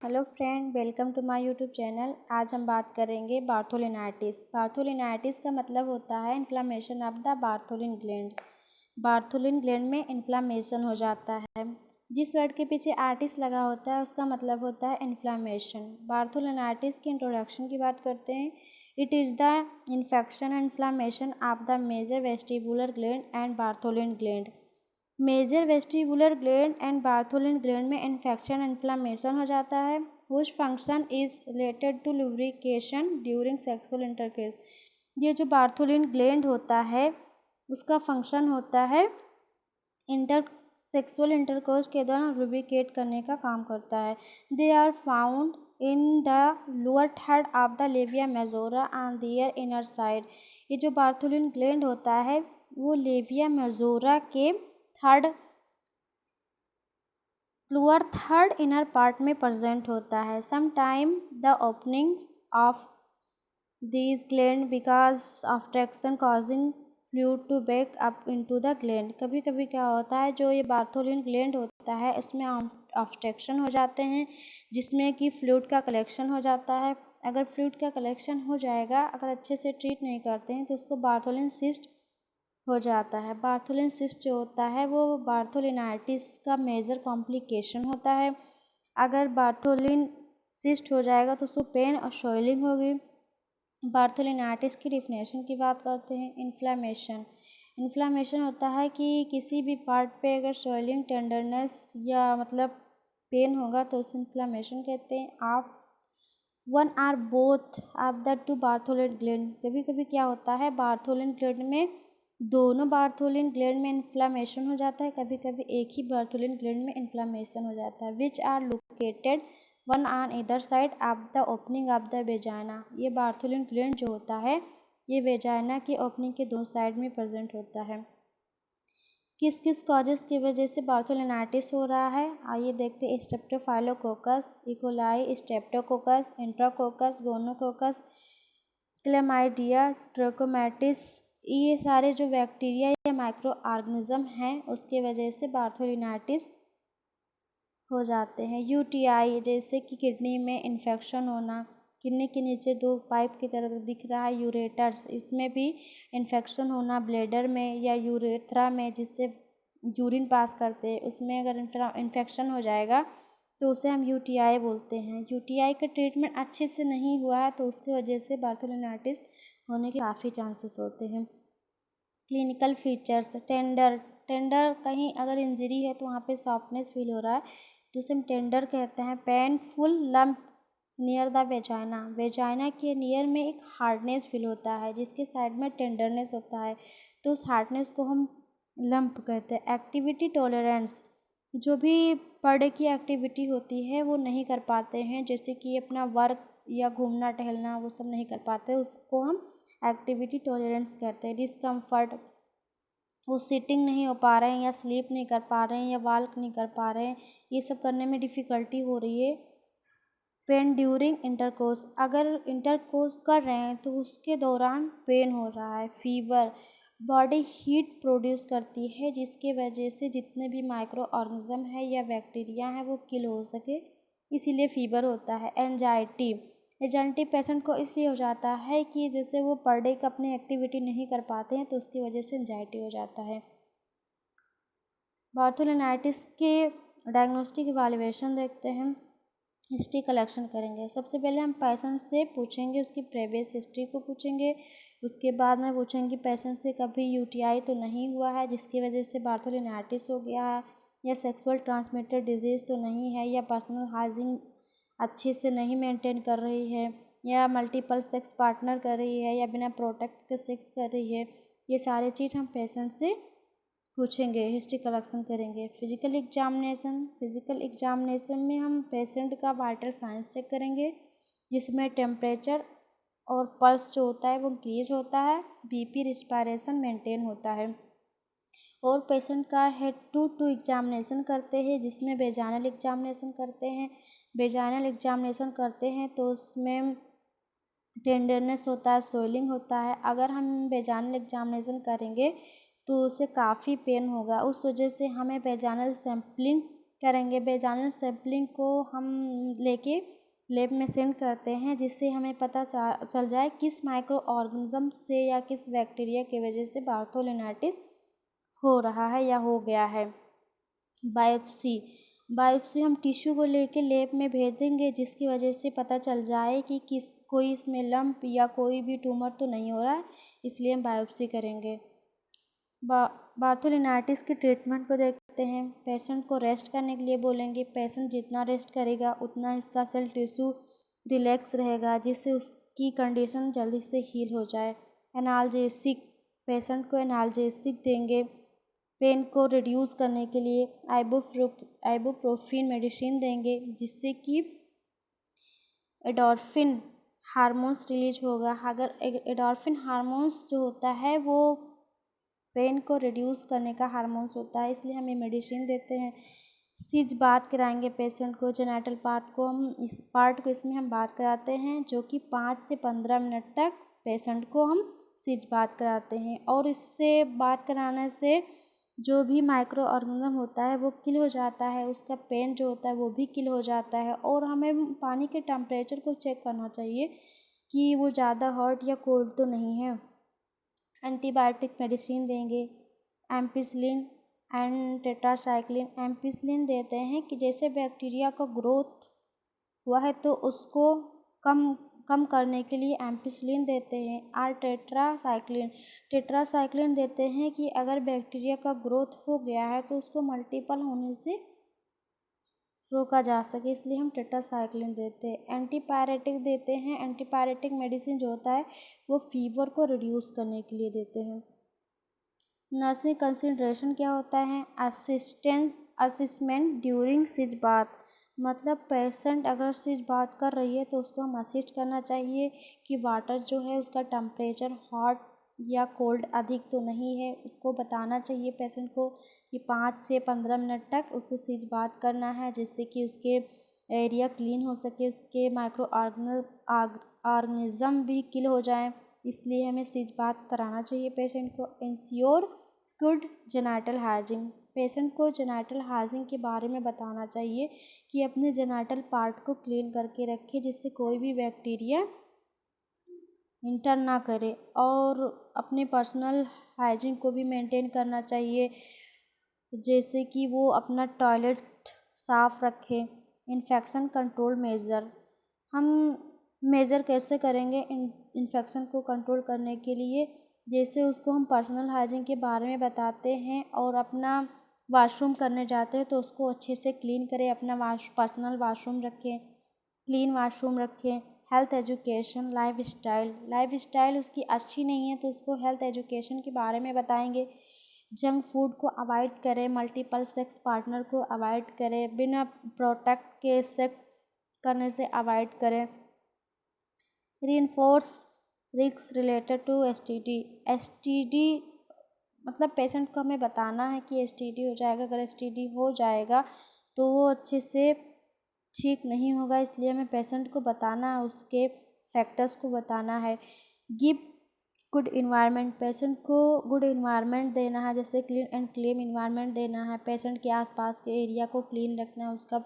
Hello friend, welcome to my YouTube channel. आज हम बात करेंगे बार्थोलिनाइटिस। बार्थोलिनाइटिस का मतलब होता है inflammation of the Bartholin gland. Bartholin gland में इन्फ्लामेशन हो जाता है। जिस वर्ड के पीछे आर्टिस लगा होता है उसका मतलब होता है इन्फ्लामेशन। बार्थोलिनाइटिस की इंट्रोडक्शन की बात करते हैं। It is the infection and inflammation of the major vestibular gland and Bartholin gland. Major vestibular gland and Bartholin gland में इन्फेक्शन इन्फ्लामेशन हो जाता है। Which function is related to lubrication during sexual intercourse. ये जो Bartholin gland होता है उसका function होता है सेक्सुअल इंटरकोर्स के दौरान लुब्रिकेट करने का काम करता है। They are found in the lower third of the labia majora on their inner side. ये जो बार्थोलिन ग्लैंड होता है वो लेविया मेजोरा के लोअर थर्ड इनर पार्ट में प्रेजेंट होता है। Sometime the openings of these gland because of traction causing fluid to back up into the gland. कभी कभी क्या होता है, जो ये बार्थोलिन ग्लैंड होता है उसमें ऑब्स्ट्रक्शन हो जाते हैं जिसमें कि फ्लूइड का कलेक्शन हो जाता है। अगर फ्लूइड का कलेक्शन हो जाएगा, अगर अच्छे से ट्रीट नहीं करते हैं तो उसको बार्थोलिन सिस्ट हो जाता है। बार्थोलिन सिस्ट जो होता है वो बार्थोलिनाइटिस का मेजर कॉम्प्लिकेशन होता है। अगर बार्थोलिन सिस्ट हो जाएगा तो उसको पेन और स्वेलिंग होगी। बार्थोलिनाइटिस की डिफिनेशन की बात करते हैं। इन्फ्लामेशन होता है कि किसी भी पार्ट पे अगर स्वेलिंग, टेंडरनेस या मतलब पेन होगा तो उसे इन्फ्लामेशन कहते हैं। आप one or both of the two Bartholin gland. कभी कभी क्या होता है, बार्थोलिन ग्लैंड में दोनों बार्थोलिन ग्लैंड में इन्फ्लामेशन हो जाता है, कभी कभी एक ही बार्थोलिन ग्लैंड में इन्फ्लामेशन हो जाता है। Which are located one on either side of the opening of the vagina. ये बार्थोलिन ग्लैंड जो होता है ये वेजाइना की ओपनिंग के दोनों साइड में प्रेजेंट होता है। किस किस कॉजेस की वजह से बार्थोलिनाइटिस हो रहा है, आइए देखते हैं। Staphylococcus, e coli, streptococcus, enterococcus, gonococcus, chlamydia, trachomatis, ये सारे जो बैक्टीरिया या माइक्रो ऑर्गेनिज्म हैं उसके वजह से बार्थोलिनाइटिस हो जाते हैं। यूटीआई, जैसे कि किडनी में इन्फेक्शन होना, किडनी के नीचे दो पाइप की तरह दिख रहा है यूरेटर्स, इसमें भी इन्फेक्शन होना। ब्लैडर में या यूरेथ्रा में जिससे यूरिन पास करते हैं उसमें अगर इन्फेक्शन हो जाएगा तो उसे हम यूटीआई बोलते हैं। यूटीआई का ट्रीटमेंट अच्छे से नहीं हुआ है तो उसकी वजह से बार्थोलिनाइटिस होने के काफ़ी चांसेस होते हैं। क्लिनिकल फीचर्स, टेंडर कहीं अगर इंजरी है तो वहाँ पे सॉफ्टनेस फील हो रहा है तो उसे हम टेंडर कहते हैं। Painful lump near the vagina के नियर में एक हार्डनेस फील होता है जिसके साइड में टेंडरनेस होता है तो उस हार्डनेस को हम लंप कहते हैं। एक्टिविटी टॉलरेंस, जो भी पर डे की एक्टिविटी होती है वो नहीं कर पाते हैं, जैसे कि अपना वर्क या घूमना टहलना वो सब नहीं कर पाते, उसको हम एक्टिविटी टॉलरेंस कहते हैं। डिस्कम्फर्ट, वो सिटिंग नहीं हो पा रहे हैं या स्लीप नहीं कर पा रहे हैं या वॉक नहीं कर पा रहे हैं, ये सब करने में डिफ़िकल्टी हो रही है। पेन ड्यूरिंग इंटरकोर्स, अगर इंटरकोर्स कर रहे हैं तो उसके दौरान पेन हो रहा है। फीवर, बॉडी हीट प्रोड्यूस करती है जिसके वजह से जितने भी माइक्रो ऑर्गेनिज्म है या बैक्टीरिया हैं वो किल हो सके, इसीलिए फीवर होता है। एंजाइटी पेशेंट को इसलिए हो जाता है कि जैसे वो पर डे का अपनी एक्टिविटी नहीं कर पाते हैं तो उसकी वजह से एंजाइटी हो जाता है। बार्थोलिनाइटिस के डायग्नोस्टिक इवैल्यूएशन देखते हैं। हिस्ट्री कलेक्शन करेंगे। सबसे पहले हम पेशेंट से पूछेंगे, उसकी प्रीवियस हिस्ट्री को पूछेंगे। उसके बाद में पूछेंगे पेशेंट से कभी यूटीआई तो नहीं हुआ है जिसकी वजह से बार्थोलिनाइटिस हो गया है, या सेक्सुअल ट्रांसमिटेड डिजीज़ तो नहीं है, या पर्सनल हाइजीन अच्छे से नहीं मेंटेन कर रही है, या मल्टीपल सेक्स पार्टनर कर रही है, या बिना प्रोटेक्ट के सेक्स कर रही है। ये सारे चीज़ हम पेशेंट से पूछेंगे, हिस्ट्री कलेक्शन करेंगे। फिजिकल एग्जामिनेशन में हम पेशेंट का वाइटल साइंस चेक करेंगे जिसमें टेम्परेचर और पल्स जो होता है वो इंक्रीज होता है, बीपी, रिस्पायरेशन मेंटेन होता है। और पेशेंट का हेड टू एग्जामिनेशन करते हैं जिसमें वेजाइनल एग्जामिनेशन करते हैं। वेजाइनल एग्जामिनेशन करते हैं तो उसमें टेंडरनेस होता है, स्वेलिंग होता है। अगर हम वेजाइनल एग्जामिनेशन करेंगे तो उससे काफ़ी पेन होगा, उस वजह से हमें वेजाइनल सैम्पलिंग करेंगे। वेजाइनल सैंपलिंग को हम लेके लैब में सेंड करते हैं, जिससे हमें पता चल जाए किस माइक्रो ऑर्गेनिज्म से या किस बैक्टीरिया की वजह से बार्थोलिनाइटिस हो रहा है या हो गया है। बायोप्सी हम टिश्यू को लेके लैब में भेज देंगे, जिसकी वजह से पता चल जाए कि कोई इसमें लंप या कोई भी ट्यूमर तो नहीं हो रहा है, इसलिए हम बायोप्सी करेंगे। बार्थोलिनाइटिस के ट्रीटमेंट को देखते हैं। पेशेंट को रेस्ट करने के लिए बोलेंगे। पेशेंट जितना रेस्ट करेगा उतना इसका सेल टिश्यू रिलैक्स रहेगा, जिससे उसकी कंडीशन जल्दी से हील हो जाए। एनाल्जेसिक, पेशेंट को एनाल्जेसिक देंगे पेन को रिड्यूस करने के लिए। आइबुप्रोफेन मेडिसिन देंगे, जिससे कि एंडोर्फिन हार्मोन्स रिलीज होगा। अगर एंडोर्फिन हार्मोन्स जो होता है वो पेन को रिड्यूस करने का हार्मोन्स होता है, इसलिए हम ये मेडिसिन देते हैं। सिज बात कराएंगे पेशेंट को। जेनिटल पार्ट को इसमें हम बात कराते हैं, जो कि 5 से 15 मिनट तक पेशेंट को हम सिज बात कराते हैं। और इससे बात कराने से जो भी माइक्रो ऑर्गेनिज्म होता है वो किल हो जाता है, उसका पेन जो होता है वो भी किल हो जाता है। और हमें पानी के टेम्परेचर को चेक करना चाहिए कि वो ज़्यादा हॉट या कोल्ड तो नहीं है। एंटीबायोटिक मेडिसिन देंगे। Ampicillin and tetracycline. एम्पिसिलिन देते हैं कि जैसे बैक्टीरिया का ग्रोथ हुआ है तो उसको कम करने के लिए एम्पिसिलिन देते हैं। और टेट्रासाइक्लिन देते हैं कि अगर बैक्टीरिया का ग्रोथ हो गया है तो उसको मल्टीपल होने से रोका जा सके, इसलिए हम टेट्रासाइक्लिन देते हैं। एंटीपायरेटिक देते हैं। एंटीपायरेटिक मेडिसिन जो होता है वो फीवर को रिड्यूस करने के लिए देते हैं। नर्सिंग कंसिडरेशन क्या होता है? असिस्टमेंट ड्यूरिंग सिज बाथ, मतलब पेशेंट अगर सिज बात कर रही है तो उसको हम असिस्ट करना चाहिए कि वाटर जो है उसका टेम्परेचर हॉट या कोल्ड अधिक तो नहीं है। उसको बताना चाहिए पेशेंट को कि 5 से 15 मिनट तक उससे सिज बात करना है, जिससे कि उसके एरिया क्लीन हो सके, उसके माइक्रो ऑर्गेनिज्म भी किल हो जाएं, इसलिए हमें सिज बात कराना चाहिए पेशेंट को। Ensure good genital hygiene, patient को जेनिटल हाइजीन के बारे में बताना चाहिए कि अपने जेनिटल पार्ट को क्लीन करके रखे, जिससे कोई भी बैक्टीरिया इंटर ना करे। और अपने पर्सनल हाइजीन को भी मेंटेन करना चाहिए, जैसे कि वो अपना टॉयलेट साफ रखें। इन्फेक्शन कंट्रोल मेज़र, हम मेज़र कैसे करेंगे इन्फेक्शन को कंट्रोल करने के लिए? जैसे उसको हम पर्सनल हाइजीन के बारे में बताते हैं और अपना वॉशरूम करने जाते हैं तो उसको अच्छे से क्लीन करें, अपना पर्सनल वॉशरूम रखें, क्लीन वॉशरूम रखें। हेल्थ एजुकेशन, लाइफ स्टाइल उसकी अच्छी नहीं है तो उसको हेल्थ एजुकेशन के बारे में बताएंगे। जंक फूड को अवॉइड करें। मल्टीपल सेक्स पार्टनर को अवॉइड करें। बिना प्रोटेक्ट के सेक्स करने से अवॉइड करें। Reinforce risk related to STD, मतलब पेशेंट को हमें बताना है कि एसटीडी हो जाएगा। अगर एसटीडी हो जाएगा तो वो अच्छे से ठीक नहीं होगा, इसलिए हमें पेशेंट को बताना है, उसके फैक्टर्स को बताना है। गिव गुड इन्वायरमेंट, पेशेंट को गुड इन्वायरमेंट देना है, जैसे क्लीन एंड क्लीन इन्वायरमेंट देना है। पेशेंट के आसपास के एरिया को क्लीन रखना है, उसका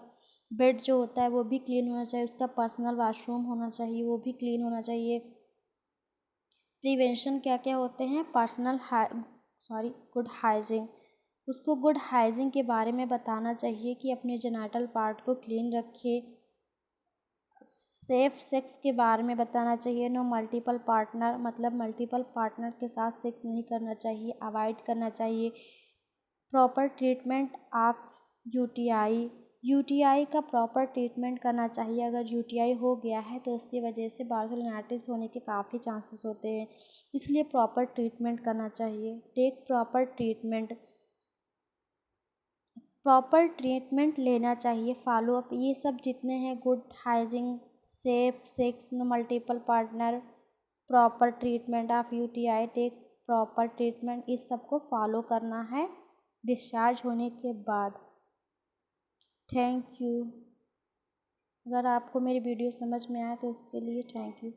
बेड जो होता है वो भी क्लीन होना चाहिए, उसका पर्सनल वॉशरूम होना चाहिए, वो भी क्लीन होना चाहिए। प्रिवेंशन क्या क्या होते हैं? गुड हाइजीन, उसको गुड हाइजीन के बारे में बताना चाहिए कि अपने जेनिटल पार्ट को क्लीन रखे। सेफ सेक्स के बारे में बताना चाहिए। नो मल्टीपल पार्टनर, मतलब मल्टीपल पार्टनर के साथ सेक्स नहीं करना चाहिए, अवॉइड करना चाहिए। प्रॉपर ट्रीटमेंट ऑफ यूटीआई का प्रॉपर ट्रीटमेंट करना चाहिए। अगर यूटीआई हो गया है तो उसकी वजह से बार्थोलिनाइटिस होने के काफ़ी चांसेस होते हैं, इसलिए प्रॉपर ट्रीटमेंट करना चाहिए। टेक प्रॉपर ट्रीटमेंट लेना चाहिए। फॉलोअप, ये सब जितने हैं good hygiene, safe sex, no multiple partner, proper treatment of UTI, take proper treatment, इस सब को फॉलो करना है डिस्चार्ज होने के बाद। Thank you. अगर आपको मेरी वीडियो समझ में आया तो उसके लिए थैंक यू।